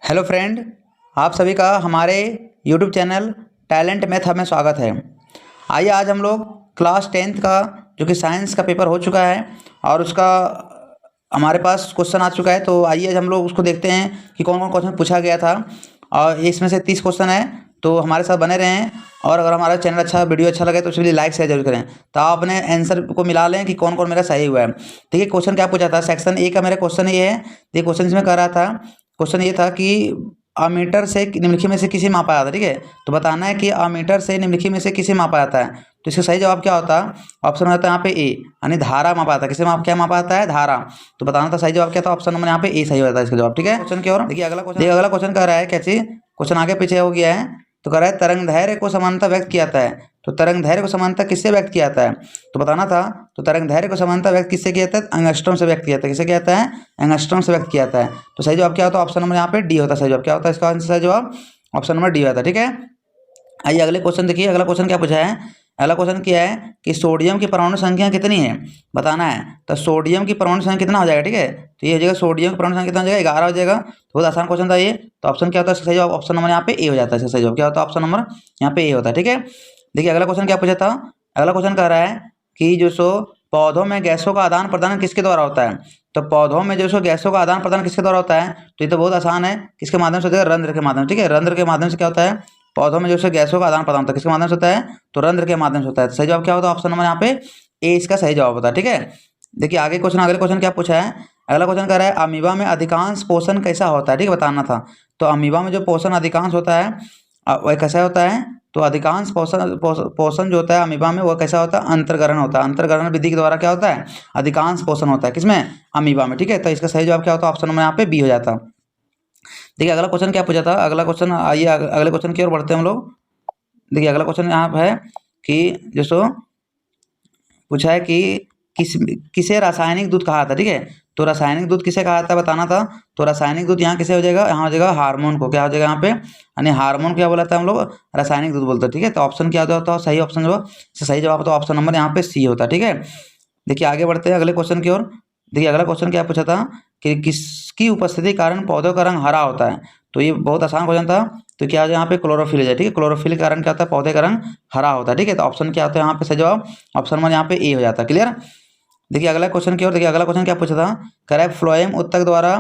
Hello friend, आप सभी का हमारे यूट्यूब चैनल टैलेंट मैथ में स्वागत है। आइए आज हम लोग क्लास 10th का जो कि साइंस का पेपर हो चुका है और उसका हमारे पास क्वेश्चन आ चुका है। तो आइए आज हम लोग उसको देखते हैं कि कौन कौन क्वेश्चन पूछा गया था और इसमें से 30 क्वेश्चन है। तो हमारे साथ बने रहें और अगर हमारा चैनल वीडियो अच्छा लगे तो उसके लिए लाइक शेयर जरूर करें। तो आप अपने आंसर को मिला लें कि कौन कौन मेरा सही हुआ है। ठीक है, क्वेश्चन क्या पूछा था, सेक्शन ए का मेरा क्वेश्चन ये है। ये क्वेश्चन इसमें कह रहा था, क्वेश्चन ये था कि अमीटर से निम्नलिखित में से किसे मापा जाता है। ठीक है, तो बताना है कि अमीटर से निम्नलिखित में से किसे मापा जाता है। तो इसका सही जवाब क्या होता है? ऑप्शन होता है यहाँ पे ए, यानी धारा मापा जाता है। किसे क्या मापा जाता है? धारा। तो बताना था सही जवाब क्या था, ऑप्शन नंबर यहाँ पे ए सही होता है इसका जवाब। ठीक है, क्वेश्चन की ओर देखिए। अगला क्वेश्चन कह रहा है क्या चीज, क्वेश्चन आगे पीछे हो गया है। तो कह रहा है तरंगदैर्घ्य को समानता व्यक्त किया जाता है। तो तरंगदैर्घ्य को समानता किससे व्यक्त किया जाता है? तो बताना था। तो तरंगदैर्घ्य को समानता व्यक्त किससे किया जाता है? एंगस्ट्रॉम से व्यक्त किया जाता है। किससे किया जाता है? एंगस्ट्रॉम से व्यक्त किया जाता है। तो सही जवाब क्या होता है? ऑप्शन नंबर यहाँ पे डी होता है सही जवाब। क्या होता है इसका आंसर? सही जवाब ऑप्शन नंबर डी होता है। ठीक है, आइए अगले क्वेश्चन देखिए। अगला क्वेश्चन क्या पूछा है? अगला क्वेश्चन क्या है कि सोडियम की परमाणु संख्या कितनी है, बताना है। तो सोडियम की परमाणु संख्या कितना हो जाएगा? ठीक है, तो ये हो जाएगा सोडियम की परमाणु संख्या कितना हो जाएगा? 11 हो जाएगा। तो बहुत आसान क्वेश्चन था ये। तो ऑप्शन क्या होता है? सही जवाब ऑप्शन नंबर यहाँ पे ए हो जाता है। सही जवाब क्या होता है? ऑप्शन नंबर यहाँ पे ए होता है। ठीक है, देखिए अगला क्वेश्चन क्या पूछा था। अगला क्वेश्चन कह रहा है कि जो सो पौधों में गैसों का आदान प्रदान किसके द्वारा होता है। तो पौधों में जो सो गैसों का आदान प्रदान किसके द्वारा होता है? तो ये तो बहुत आसान है। किसके माध्यम से होता है? रंध्र के माध्यम से। ठीक है, रंध्र के माध्यम से क्या होता है? पौधों में जो है गैसों का आदान प्रदान होता है। किसके माध्यम से होता है? तो रंध्र के माध्यम से होता है। तो सही जवाब क्या होता है? ऑप्शन नंबर यहाँ पे ए इसका सही जवाब होता है। ठीक है, देखिए आगे क्वेश्चन। अगले क्वेश्चन क्या पूछा है? अगला क्वेश्चन कह रहा है अमीबा में अधिकांश पोषण कैसा होता है। ठीक है, बताना था। तो अमीबा में जो पोषण अधिकांश होता है वह कैसा होता है? तो अधिकांश पोषण जो होता है अमीबा में, वह कैसा होता है? अंतर्ग्रहण होता है। अंतर्ग्रहण विधि के द्वारा क्या होता है? अधिकांश पोषण होता है। किसमें? अमीबा में। ठीक है, तो इसका सही जवाब क्या होता है? ऑप्शन नंबर यहाँ पे बी हो जाता। देखिए अगला क्वेश्चन क्या पूछा था। अगला क्वेश्चन, आइए अगले क्वेश्चन की ओर बढ़ते हैं हम लोग। देखिए अगला क्वेश्चन यहाँ पे है कि जो सो पूछा है कि किसे रासायनिक दूध कहा था। ठीक है, तो रासायनिक दूध किसे कहा था बताना था। तो रासायनिक दूध यहाँ किसे हो जाएगा? यहाँ हो जाएगा हार्मोन को। क्या हो जाएगा यहाँ पे? यानी हार्मोन क्या बोला था हम लोग? रासायनिक दूध बोलते हैं। ठीक है, तो ऑप्शन क्या होता है? सही ऑप्शन जो सही जवाब होता है ऑप्शन नंबर यहाँ पे सी होता है। ठीक है, देखिए आगे बढ़ते हैं अगले क्वेश्चन की ओर। देखिए अगला क्वेश्चन क्या पूछा था कि किसकी उपस्थिति के कारण पौधों का रंग हरा होता है। तो ये बहुत आसान क्वेश्चन था। तो क्या यहाँ पे क्लोरोफिल है। ठीक है, क्लोरोफिल के कारण क्या होता है? पौधे का रंग हरा होता है। ठीक है, तो ऑप्शन क्या होता है यहाँ पे? सही जवाब ऑप्शन नंबर यहाँ पे ए हो जाता है। क्लियर। देखिए अगला क्वेश्चन की ओर। देखिए अगला क्वेश्चन क्या पूछा था। कह रहा है फ्लोएम उत्तक द्वारा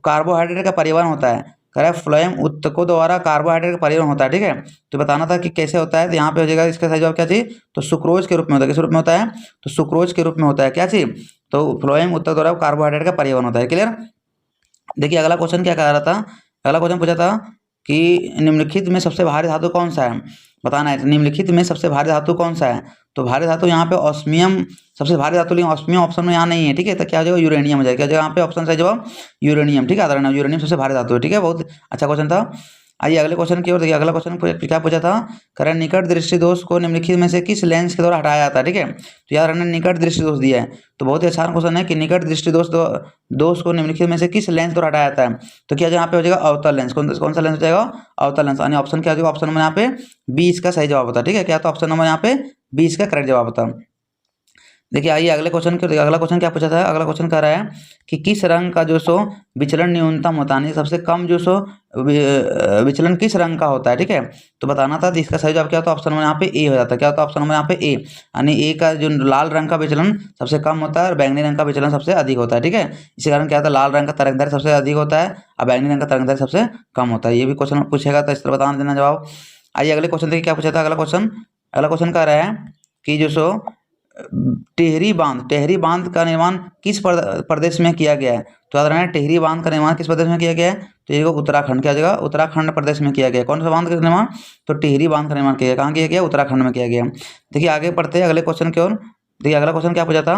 कार्बोहाइड्रेट का परिवहन होता है। कह रहा है फ्लोएम उत्तकों द्वारा कार्बोहाइड्रेट का परिवहन होता है। ठीक है, तो बताना था कि कैसे होता है। तो यहाँ पे हो जाएगा इसका सही जवाब क्या चीज? तो सुक्रोज के रूप में होता है। किस रूप में होता है? तो सुक्रोज के रूप में होता है। क्या चीज? तो फ्लोएम उत्तक द्वारा कार्बोहाइड्रेट का परिवहन होता है। क्लियर। देखिए अगला क्वेश्चन क्या कह रहा था। अगला क्वेश्चन पूछा था कि निम्नलिखित में सबसे भारी धातु कौन सा है, बताना है। निम्नलिखित में सबसे भारी धातु कौन सा है? तो भारी धातु यहाँ पे ऑस्मियम सबसे भारी धातु, लेकिन ऑस्मियम ऑप्शन में यहाँ नहीं है। ठीक है, तो क्या हो जाएगा? यूरेनियम हो जाएगा। क्या हो जाएगा यहाँ पे? ऑप्शन सही जवाब यूरेनियम। ठीक है, यूरेनियम सबसे भारी धातु है। ठीक है, बहुत अच्छा क्वेश्चन था। आइए अगले क्वेश्चन की ओर। देखिए अगला क्वेश्चन क्या पूछा था। करें निकट दृष्टि दोष को निम्नलिखित में से किस लेंस के द्वारा हटाया जाता है। ठीक है, तो यार हमने निकट दृष्टि दोष दिया है। तो बहुत ही आसान क्वेश्चन है कि निकट दृष्टि दोष को निम्नलिखित में से किस लेंस द्वारा हटाया जाता है। तो क्या यहाँ पे हो जाएगा? अवतल लेंस। कौन सा लेंस हो जाएगा? अवतल लेंस। यानी ऑप्शन क्या हो जाएगा? ऑप्शन नंबर यहाँ पे 20 का सही जवाब होता है। ठीक है, क्या तो ऑप्शन नंबर यहाँ पे 20 का करेक्ट जवाब होता है। देखिए आइए अगले क्वेश्चन को। अगला क्वेश्चन क्या पूछा था। अगला क्वेश्चन कह रहा है कि किस रंग का जो सो विचलन न्यूनतम होता है, सबसे कम जो सो विचलन किस रंग का होता है। ठीक है, तो बताना था। तो इसका सही जवाब क्या होता है? ऑप्शन नंबर यहाँ पे ए हो जाता है। क्या होता है? ऑप्शन नंबर यहाँ पे ए, यानी ए का जो लाल रंग का विचलन सबसे कम होता है और बैंगनी रंग का विचलन सबसे अधिक होता है। ठीक है, इसी कारण क्या होता है? लाल रंग का तरंगदैर्घ्य सबसे अधिक होता है और बैंगनी रंग का तरंगदैर्घ्य सबसे कम होता है। ये भी क्वेश्चन पूछेगा, तो इस तरह बताना देना जवाब। आइए अगले क्वेश्चन देखिए क्या पूछा था। अगला क्वेश्चन कह रहा है कि जो सो टेहरी बांध का निर्माण किस प्रदेश में किया गया है। तो याद रखना, टेहरी बांध का निर्माण किस प्रदेश में किया गया है? तो ये उत्तराखंड। क्या जगह? उत्तराखंड प्रदेश में किया गया। कौन सा बांध का निर्माण? तो टेहरी बांध का निर्माण किया गया। कहाँ किया गया? उत्तराखंड में किया गया। देखिए आगे बढ़ते हैं अगले क्वेश्चन की ओर। देखिए अगला क्वेश्चन क्या पूछा था।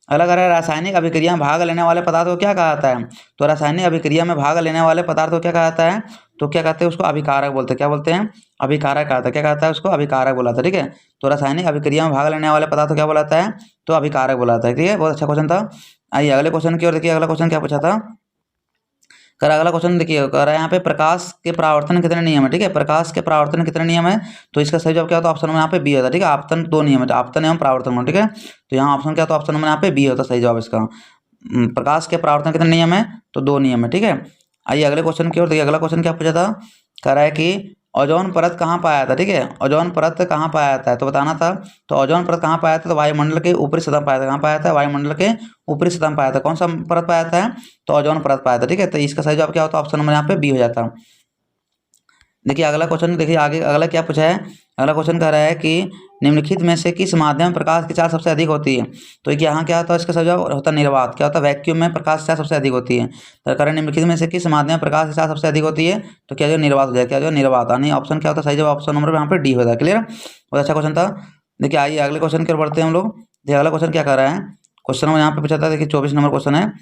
अगला कह रहा है रासायनिक अभिक्रिया में भाग लेने वाले पदार्थ को क्या कहा जाता है। तो रासायनिक अभिक्रिया में भाग लेने वाले पदार्थ को क्या कहा जाता है? तो क्या कहते हैं उसको? अभिकारक बोलते हैं। क्या बोलते हैं? अभिकारक कहता है। क्या कहता है उसको? अभिकारक बोला था। ठीक है, तो रासायनिक अभिक्रिया में भाग लेने वाले पदार्थ को क्या बोलाता है? तो अभिकारक बोलाता है। ठीक है, बहुत अच्छा क्वेश्चन था। आइए अगले क्वेश्चन की ओर देखिए। अगला क्वेश्चन क्या पूछा था। अगला क्वेश्चन देखिए, कह रहा है यहाँ पे प्रकाश के परावर्तन कितने नियम है। ठीक है, प्रकाश के परावर्तन कितने नियम है? तो इसका सही जवाब क्या होता है? ऑप्शन नंबर यहाँ पे बी होता है। ठीक है, आपतन 2 नियम है, आपतन एवं परावर्तन। ठीक है, तो यहाँ ऑप्शन क्या होता है? ऑप्शन नंबर यहाँ पे बी होता है सही जवाब इसका। प्रकाश के परावर्तन कितने नियम है? तो 2 नियम है। ठीक है, आइए अगले क्वेश्चन की ओर देखिए। अगला क्वेश्चन क्या पूछा था, कह रहा है कि ओजोन परत कहाँ पाया जाता है। ठीक है, ओजोन परत कहाँ पाया जाता है तो बताना था। तो ओजोन परत कहाँ पाया जाता है, तो वायुमंडल के ऊपरी सतह में पाया जाता है। कहाँ पाया जाता है, वायुमंडल के ऊपरी सतह में पाया जाता है। कौन सा परत पाया जाता है, तो ओजोन परत पाया जाता है। ठीक है, तो इसका सही जवाब क्या होता है, ऑप्शन नंबर यहाँ पे बी हो जाता है। देखिए अगला क्वेश्चन, देखिए आगे अगला क्या पूछा है। अगला क्वेश्चन कह रहा है कि निम्नलिखित में से किस माध्यम में प्रकाश की चाल सबसे अधिक होती है। तो यहाँ क्या होता है, इसका सही जवाब होता है निर्वात। क्या होता है, वैक्यूम में प्रकाश की चाल सबसे अधिक होती है। तो कह रहे हैं निम्नलिखित में से किस माध्यम में प्रकाश की चाल सबसे अधिक होती है, तो क्या जो निर्वात हो जाए, क्या जो निर्वात। यानी ऑप्शन क्या होता है, सही जवाब ऑप्शन नंबर यहाँ पे डी हो जाए। क्लियर, बहुत अच्छा क्वेश्चन था। देखिए आइए अगले क्वेश्चन की ओर बढ़ते हैं हम लोग। देखिए अगला क्वेश्चन क्या कर रहा है, क्वेश्चन में यहाँ पे पूछा था, देखिए 24 नंबर क्वेश्चन है।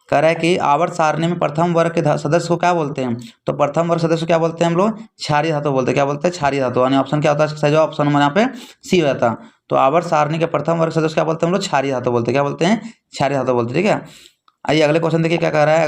कह रहा है कि आवर्त सारणी में प्रथम वर्ग के सदस्य को क्या बोलते हैं। तो प्रथम वर्ग सदस्य को क्या बोलते हैं हम लोग, क्षारीय धातु बोलते हैं। क्या बोलते हैं, क्षारीय धातु। यानी ऑप्शन क्या होता है, इसका सही जवाब ऑप्शन नंबर यहाँ पे सी हो जाता। तो आवर्त सारणी के प्रथम वर्ग सदस्य क्या बोलते हैं हम लोग, क्षारीय धातु बोलते हैं। क्या बोलते हैं, क्षारीय धातु बोलते हैं। ठीक है, आइए अगले क्वेश्चन देखिए क्या कह रहा है।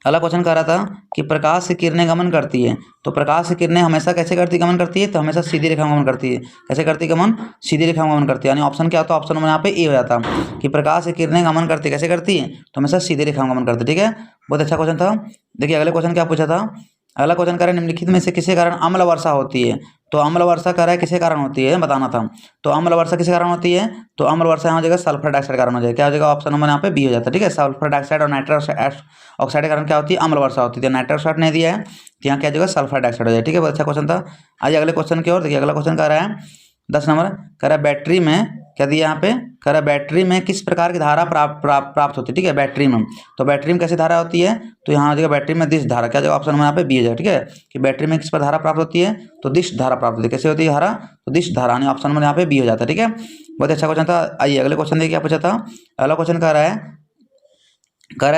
अगला क्वेश्चन कह रहा था कि प्रकाश की किरणें गमन करती है। तो प्रकाश की किरणें हमेशा कैसे करती गमन करती है, तो हमेशा सीधी रेखा में गमन करती है। कैसे करती गमन, सीधी रेखा में गमन करती है। यानी ऑप्शन क्या होता है, ऑप्शन नंबर यहाँ पे ए हो जाता कि प्रकाश की किरणें गमन करती कैसे करती है, तो हमेशा सीधी रेखा में गमन करती है। ठीक है, बहुत अच्छा क्वेश्चन था। देखिए अगले क्वेश्चन क्या पूछा था। अगला क्वेश्चन कह रहा है निम्नलिखित में से किसी कारण अम्ल वर्षा होती है। तो अम्ल वर्षा कह रहा है किसी कारण होती है, बताना था। तो अम्ल वर्षा किसी कारण होती है, तो अम्ल वर्षा यहाँ हो जाएगा सल्फर डाइऑक्साइड कारण हो जाएगा। क्या हो जाएगा, ऑप्शन नंबर यहाँ पे बी हो जाता है। ठीक है, सल्फर डाइऑक्साइड और नाइट्रस ऑक्साइड के कारण क्या होती है, अम्ल वर्षा होती है। नाइट्रस ऑक्साइड नहीं दिया है, तो यहाँ क्या जगह सल्फर डाइऑक्साइड हो जाए। ठीक है, बहुत अच्छा क्वेश्चन था। आइए अगले क्वेश्चन की ओर देखिए। अगला क्वेश्चन कह रहा है 10 नंबर, कह रहा है बैटरी में क्या दिया यहाँ पे, कह रहा है बैटरी में किस प्रकार की धारा प्राप्त होती है। ठीक है, बैटरी में, तो बैटरी में कैसी धारा होती है, तो यहाँ जगह बैटरी में दिश धारा। क्या जगह ऑप्शन नंबर यहाँ पे बी हो जाएगा। ठीक है, कि बैटरी में किस पर धारा प्राप्त होती है, तो दिश धारा प्राप्त होती है। कैसे होती है धारा, तो दिश धारा। यानी ऑप्शन नंबर यहाँ पे बी हो जाता है। ठीक है, बहुत अच्छा क्वेश्चन था। आइए अगले क्वेश्चन देखिए क्या पूछा था। अगला क्वेश्चन कह रहा है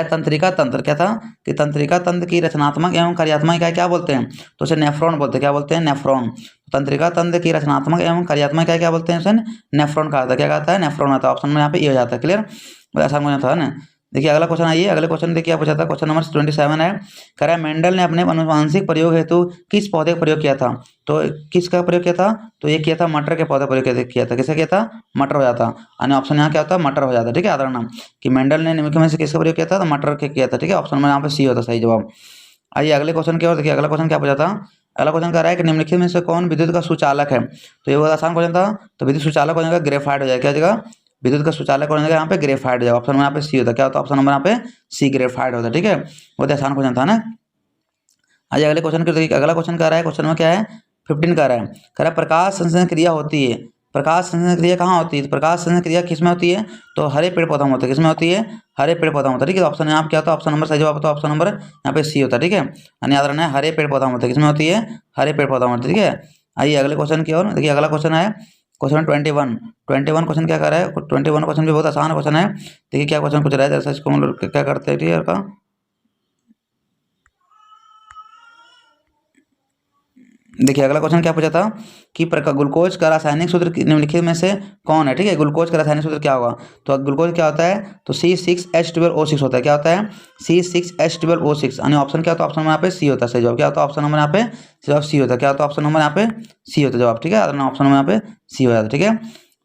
तंत्रिका तंत्र। क्या था कि तंत्रिका तंत्र की रचनात्मक एवं कार्यात्मक इकाई क्या बोलते हैं, तो उसे नेफ्रॉन बोलते हैं। क्या बोलते हैं, नेफ्रॉन। तंत्रिका तंत्र की रचनात्मक एवं कार्यात्मक इकाई क्या बोलते हैं, उसे नेफ्रॉन कहा था। क्या कहता है, नेफ्रॉन आता है। ऑप्शन में यहाँ पे ये हो जाता है। क्लियर, बहुत आसान क्वेश्चन था ना। देखिए अगला क्वेश्चन, आइए अगले क्वेश्चन देखिए क्या पूछा था। क्वेश्चन नंबर 27 है, कह रहा है मेंडल ने अपने अनुवांशिक प्रयोग हेतु किस पौधे का प्रयोग किया था। तो किसका प्रयोग किया था, तो ये किया था मटर के पौधे प्रयोग किया था। किसे किया था, मटर हो जाता। यानी ऑप्शन यहाँ क्या होता है, मटर हो जाता है। ठीक है, आधार नाम कि मेंडल ने निम्नलिखित में से किसका प्रयोग किया था, तो मटर के किया था। ठीक है, ऑप्शन में यहाँ पे सी होता सही जवाब। आइए अगले क्वेश्चन की ओर देखिए। अगला क्वेश्चन क्या पूछा था। अगला क्वेश्चन कह रहा है कि निम्नलिखित में से कौन विद्युत का सुचालक है। तो ये बहुत आसान क्वेश्चन था। तो विद्युत सुचालक हो जाएगा ग्रेफाइट हो जाएगा। क्या जगह, विद्युत का सुचालक हो जाएगा यहाँ पे ग्रेफाइट हो जाएगा। ऑप्शन में यहाँ पे सी होता है। क्या होता है, ऑप्शन नंबर यहाँ पे सी ग्रेफाइट होता है। ठीक है, बहुत आसान क्वेश्चन था ना। आइए अगले क्वेश्चन की देखिए। अगला क्वेश्चन कह रहा है, क्वेश्चन में क्या है 15 कह रहा है, कह रहा है प्रकाश संश्लेषण क्रिया होती है। प्रकाश संश्लेषण क्रिया कहाँ होती है, तो प्रकाश संश्लेषण क्रिया किस में होती है, तो हरे पेड़ पौधा में होता है। किस में होती है, हरे पेड़ पौधा में होता है। ठीक है, ऑप्शन यहाँ क्या होता है, ऑप्शन नंबर सही जवाब होता है ऑप्शन नंबर यहाँ पे सी होता है। ठीक है, यानी याद रखना है हरे पेड़ पौधा में होता है। किसमें होती है, हरे पेड़ पौधा में होती है। ठीक है, आइए अगले क्वेश्चन की ओर देखिए। अगला क्वेश्चन है क्वेश्चन 21 क्वेश्चन क्या कर रहा है। 21 क्वेश्चन भी बहुत आसान क्वेश्चन है। देखिए क्या क्वेश्चन पूछ रहा है, जैसा इसको हम लोग क्या करते हैं। ठीक है, का देखिए अगला क्वेश्चन क्या पूछा था कि ग्लूकोज का रासायनिक सूत्र निम्नलिखित में से कौन है। ठीक है, ग्लूकोज का रासायनिक सूत्र क्या होगा, तो ग्लूकोज क्या होता है, तो C6H12O6 होता है। क्या होता है, C6H12O6। यानी ऑप्शन क्या होता है, ऑप्शन नंबर यहाँ पे सी होता है सही जवाब। क्या होता है, ऑप्शन नंबर यहाँ पे जवाब सी होता है। क्या होता है, ऑप्शन नंबर यहाँ पे सी होता है जवाब। ठीक है, ऑप्शन नंबर यहाँ पे सी हो जाता है। ठीक है,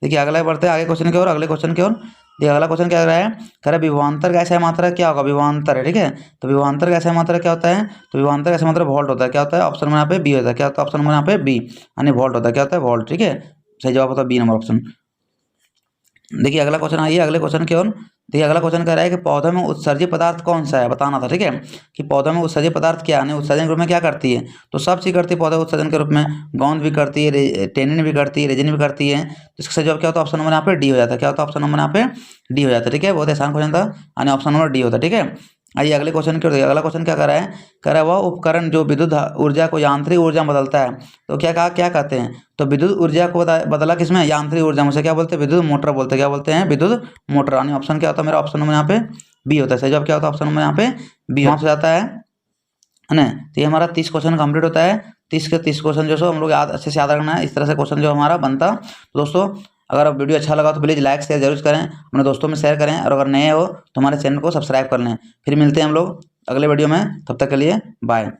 देखिए अगला बढ़ते हैं आगे क्वेश्चन की ओर। अगले क्वेश्चन की ओर देखिए। अगला क्वेश्चन क्या कर रहा है, कह रहा है विभवांतर गैसीय मात्रा क्या होगा, विभवांतर है। ठीक है, तो विभवांतर गैसीय मात्रा क्या होता है, तो विभवांतर गैसीय मात्रा वोल्ट होता है। क्या होता है, ऑप्शन नंबर यहाँ पे बी होता है। क्या होता है, ऑप्शन नंबर यहाँ पे बी यानी वोल्ट होता है। क्या होता है, वोल्ट। ठीक है, सही जवाब होता है बी नंबर ऑप्शन। देखिए अगला क्वेश्चन, आइए अगले क्वेश्चन की ओर देखिए। अगला क्वेश्चन कह रहा है कि पौधों में उत्सर्जित पदार्थ कौन सा है, बताना था। ठीक है, कि पौधों में उत्सर्जित पदार्थ क्या है, उत्सर्जन के रूप में क्या करती है, तो सब चीज़ करती है पौधे उत्सर्जन के रूप में। गोंद भी करती है, टेनिन भी करती है, रेजिन भी करती है। तो इसका जवाब क्या होता है, ऑप्शन नंबर यहाँ पे डी हो जाता है। क्या होता है, ऑप्शन नंबर यहाँ पे डी हो जाता है। ठीक है, बहुत आसान क्वेश्चन था यानी ऑप्शन नंबर डी होता है। ठीक है, आइए अगले क्वेश्चन की ओर। अगला क्वेश्चन क्या कर रहा है, कह रहा है वह उपकरण जो विद्युत ऊर्जा को यांत्रिक ऊर्जा में बदलता है। तो क्या कहते हैं, तो विद्युत ऊर्जा को बदला किसमें, यांत्रिक ऊर्जा में। से क्या बोलते हैं, विद्युत मोटर बोलते हैं। क्या बोलते हैं, विद्युत मोटर। यानी ऑप्शन क्या होता है, मेरा ऑप्शन नंबर यहाँ पे बी होता है। सही जवाब क्या होता है, ऑप्शन नंबर यहाँ पे बी हो जाता है ना। तो ये हमारा 30 क्वेश्चन कंप्लीट होता है। 30 के 30 क्वेश्चन जो सो हम लोग अच्छे से याद रखना है। इस तरह से क्वेश्चन जो हमारा बनता। तो दोस्तों अगर आप वीडियो अच्छा लगा तो प्लीज़ लाइक शेयर जरूर करें, अपने दोस्तों में शेयर करें, और अगर नए हो तो हमारे चैनल को सब्सक्राइब कर लें। फिर मिलते हैं हम लोग अगले वीडियो में, तब तक के लिए बाय।